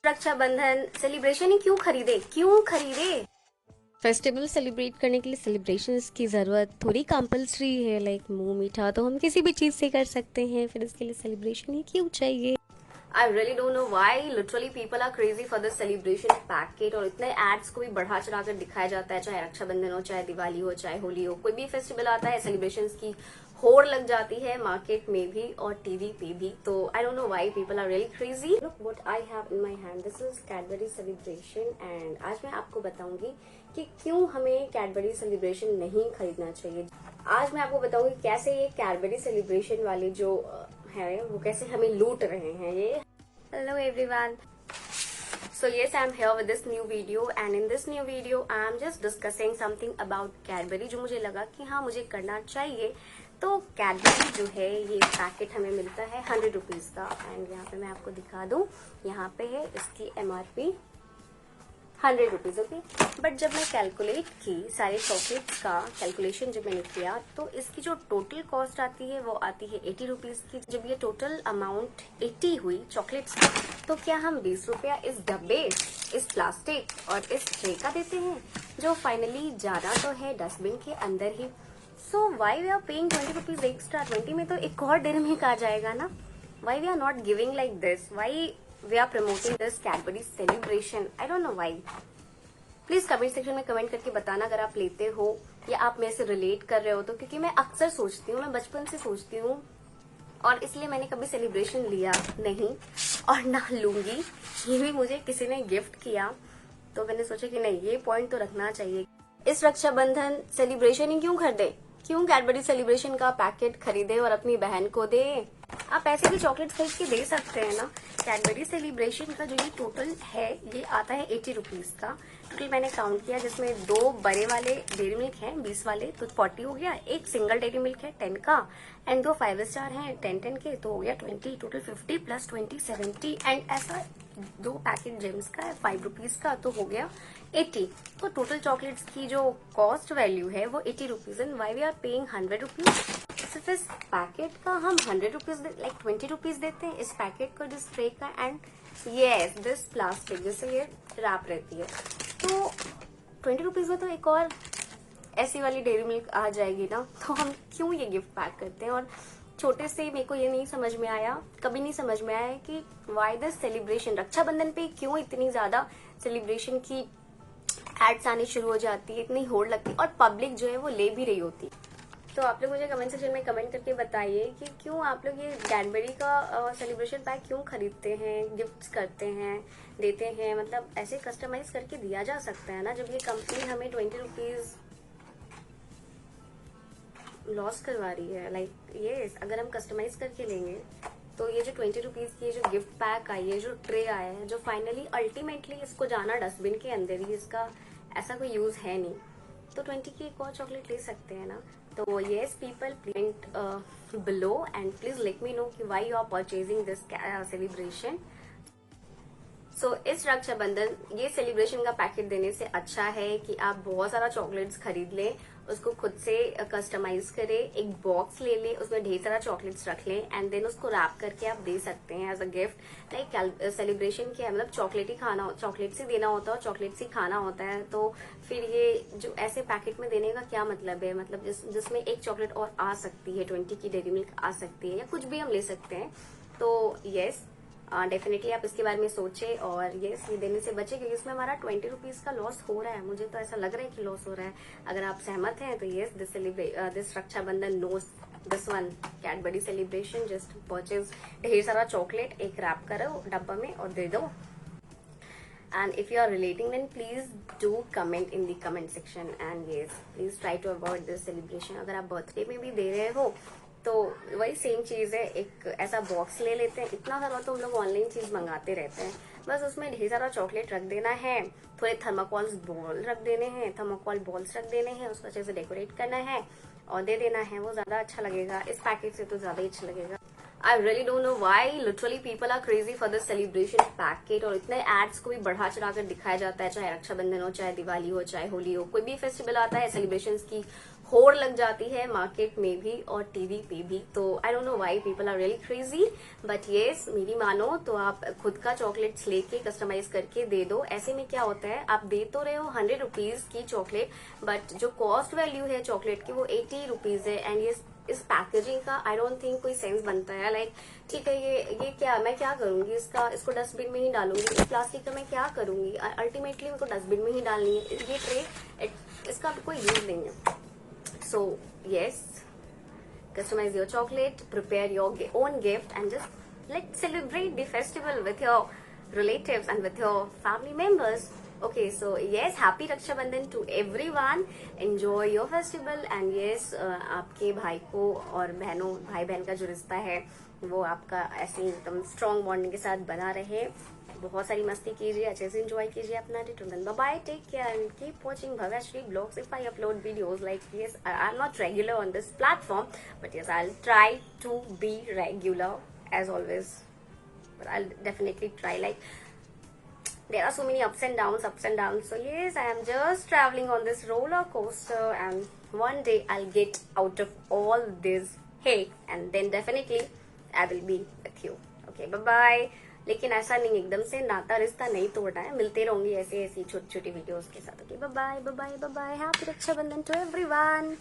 Rakshabandhan celebration ही क्यों खरीदे। Festival celebrate करने के लिए सेलिब्रेशंस की ज़रूरत थोड़ी कंपलसरी है। लाइक मुंह मीठा तो हम किसी भी चीज़ से कर सकते हैं, फिर इसके लिए सेलिब्रेशन ही क्यों चाहिए। I really don't know why literally people are crazy for this celebration packet और इतने एड्स को भी बढ़ा चढ़ा कर दिखाया जाता है, चाहे रक्षाबंधन हो, चाहे दिवाली हो, चाहे होली हो, कोई भी फेस्टिवल आता है सेलिब्रेशंस की होड़ लग जाती है मार्केट में भी और टीवी पे भी। तो I don't know why people are really crazy. Look what I have in my hand, this is Cadbury Celebration and आज मैं आपको बताऊंगी कि क्यों हमें कैडबरी सेलिब्रेशन नहीं खरीदना चाहिए। आज मैं आपको बताऊंगी कैसे ये कैडबरी सेलिब्रेशन वाले जो है वो कैसे हमें लूट रहे हैं ये। Hello everyone, so yes, I'm here with this new video and in this new video I'm just discussing something about Cadbury जो मुझे लगा कि हाँ मुझे करना चाहिए। तो Cadbury जो है ये पैकेट हमें मिलता है 100 रुपीज का एंड यहाँ पे मैं आपको दिखा दूँ, यहाँ पे है इसकी MRP 100 रुपीज। ओके, बट जब मैं कैलकुलेट की सारे चॉकलेट्स का कैलकुलेशन जब मैंने किया तो इसकी जो टोटल कॉस्ट आती है वो आती है 80 रुपीज की। जब ये टोटल अमाउंट 80 हुई चॉकलेट्स की तो क्या हम 20 रुपया इस डब्बे, इस प्लास्टिक और इस ट्रे का देते हैं जो फाइनली जाना तो है डस्टबिन के अंदर ही। So why we are paying 20 rupees extra. 20 में तो एक और डेढ़ में आ जाएगा ना। Why we are not giving like this, why we are promoting this Cadbury celebration, I don't know why। Please comment section में कमेंट करके बताना अगर आप लेते हो या आप मेरे से रिलेट कर रहे हो तो, क्योंकि मैं अक्सर सोचती हूँ, मैं बचपन से सोचती हूँ और इसलिए मैंने कभी सेलिब्रेशन लिया नहीं और ना लूंगी। ये भी मुझे किसी ने गिफ्ट किया तो मैंने सोचा कि नहीं, ये पॉइंट तो रखना चाहिए। इस रक्षाबंधन सेलिब्रेशन ही क्यों खरीदे, क्यों कैडबरी सेलिब्रेशन का पैकेट खरीदे और अपनी बहन को दे। आप ऐसे भी चॉकलेट खरीद के दे सकते हैं ना। कैडबरी सेलिब्रेशन का जो ये टोटल है ये आता है 80 रुपीज का। टोटल मैंने काउंट किया जिसमें 2 बड़े वाले डेयरी मिल्क हैं 20 वाले तो 40 हो गया, एक सिंगल डेयरी मिल्क है 10 का एंड 2 5 स्टार हैं 10 के तो हो गया 20, टोटल 50 प्लस 20 70 एंड ऐसा 2 पैकेट जेम्स का है 5 रुपीज का तो हो गया 80। तो टोटल चॉकलेट्स की जो कॉस्ट वैल्यू है वो 80 rupees and why we are paying 100 rupees. सिर्फ इस पैकेट का हम 100 रुपीज लाइक 20 रुपीज देते हैं इस पैकेट को, जिस ट्रे का एंड यस दिस प्लास्टिक जिससे ये रैप रहती है। तो 20 रुपीज में तो एक और ऐसी वाली डेयरी मिल्क आ जाएगी ना। तो हम क्यों ये गिफ्ट पैक करते हैं। और छोटे से मेरे को ये नहीं समझ में आया, कभी नहीं समझ में आया कि वाई दिस सेलिब्रेशन, रक्षाबंधन पे क्यों इतनी ज्यादा सेलिब्रेशन की एड्स आनी शुरू हो जाती है, इतनी होड़ लगती है और पब्लिक जो है वो ले भी रही होती। तो आप लोग मुझे कमेंट सेक्शन में कमेंट करके बताइए कि क्यों आप लोग ये कैडबरी का सेलिब्रेशन पैक क्यों खरीदते हैं, गिफ्ट्स करते हैं, देते हैं। मतलब ऐसे कस्टमाइज करके दिया जा सकता है ना। जब ये कंपनी हमें 20 रुपीज लॉस करवा रही है, लाइक ये अगर हम कस्टमाइज करके लेंगे तो ये जो 20 रुपीज की ये जो गिफ्ट पैक आई है, जो ट्रे आया है, जो फाइनली अल्टीमेटली इसको जाना डस्टबिन के अंदर ही, इसका ऐसा कोई यूज है नहीं, तो 20 की एक और चॉकलेट ले सकते हैं ना। तो yes people, please below and please let me know कि why you are purchasing this celebration. So इस रक्षाबंधन ये सेलिब्रेशन का पैकेट देने से अच्छा है कि आप बहुत सारा चॉकलेट्स खरीद लें, उसको खुद से कस्टमाइज करें, एक बॉक्स ले लें, उसमें ढेर सारा चॉकलेट्स रख लें एंड देन उसको रैप करके आप दे सकते हैं as a gift. Like celebration क्या है, मतलब चॉकलेट ही खाना, चॉकलेट से देना होता है और चॉकलेट से खाना होता है। तो फिर ये जो ऐसे पैकेट में देने का क्या मतलब है, मतलब जिसमें एक चॉकलेट और आ सकती है, 20 की डेयरी मिल्क आ सकती है या कुछ भी हम ले सकते हैं। तो यस डेफिनेटली आप इसके बारे में सोचें और ये देने से बचे, क्योंकि इसमें हमारा 20 रुपीज का लॉस हो रहा है। मुझे तो ऐसा लग रहा है कि लॉस हो रहा है। अगर आप सहमत हैं तो yes this Rakshabandhan knows this one Cadbury Celebration, just purchase ढेर सारा चॉकलेट, एक रैप करो डब्बा में और दे दो। And if you are relating, then please do comment in the comment section and yes, please try to avoid this celebration। अगर आप बर्थडे में भी दे रहे हो तो वही सेम चीज है, एक ऐसा बॉक्स ले लेते हैं। इतना सारा तो हम लोग ऑनलाइन चीज मंगाते रहते हैं, बस उसमें ढेर सारा चॉकलेट रख देना है, थोड़े थर्माकोल बॉल रख देने हैं, थर्माकोल बॉल्स रख देने हैं, उसको अच्छे से डेकोरेट करना है और दे देना है। वो ज्यादा अच्छा लगेगा, इस पैकेट से तो ज्यादा ही अच्छा लगेगा। I really don't know why literally people are crazy for this celebration packet और इतने ads को भी बढ़ा चढ़ा कर दिखाया जाता है, चाहे रक्षाबंधन हो, चाहे दिवाली हो, चाहे होली हो, कोई भी फेस्टिवल आता है सेलिब्रेशंस की होड़ लग जाती है मार्केट में भी और टीवी पे भी. तो I don't know why people are really crazy, but yes मेरी मानो तो आप खुद का चॉकलेट्स लेके कस्टमाइज करके दे दो. ऐसे में क्या होता है, आप दे तो रहे हो 100 रुपीज की चॉकलेट, बट जो कॉस्ट वैल्यू है चॉकलेट की वो 80 रुपीज है. एंड ये इस पैकेजिंग का आई डोंट थिंक कोई सेंस बनता है. लाइक ठीक है, ये क्या मैं क्या करूंगी, इसको डस्टबिन में ही डालूंगी. इस प्लास्टिक का मैं क्या करूंगी, अल्टीमेटली उनको डस्टबिन में ही डालनी है. ये ट्रे इसका कोई यूज नहीं है. So yes, customize your chocolate, prepare your own gift, and just let's celebrate the festival with your relatives and with your family members. Okay, so yes, happy Raksha Bandhan to everyone. Enjoy your festival and yes, आपके भाई को और बहनों भाई बहन का जो रिश्ता है वो आपका ऐसे एकदम स्ट्रॉन्ग बॉन्डिंग के साथ बना रहे. बहुत सारी मस्ती कीजिए, अच्छे से एंजॉय कीजिए अपना day. Bye bye, take care and keep watching Bhavyashri blogs. If I upload videos like yes, I'm not regular on this platform, but yes, I'll try to be regular as always. But I'll definitely try. Like there are so many ups and downs. So yes, I am just traveling on this roller coaster, and one day I'll get out of all this hate, and then definitely I will be with you. Okay, bye bye. लेकिन ऐसा नहीं एकदम से नाता रिश्ता नहीं तोड़ना है. मिलते रहूंगी ऐसी ऐसी छोटी छोटी वीडियोस के साथ. Okay, bye bye bye bye bye bye. Happy Rakshabandhan to everyone.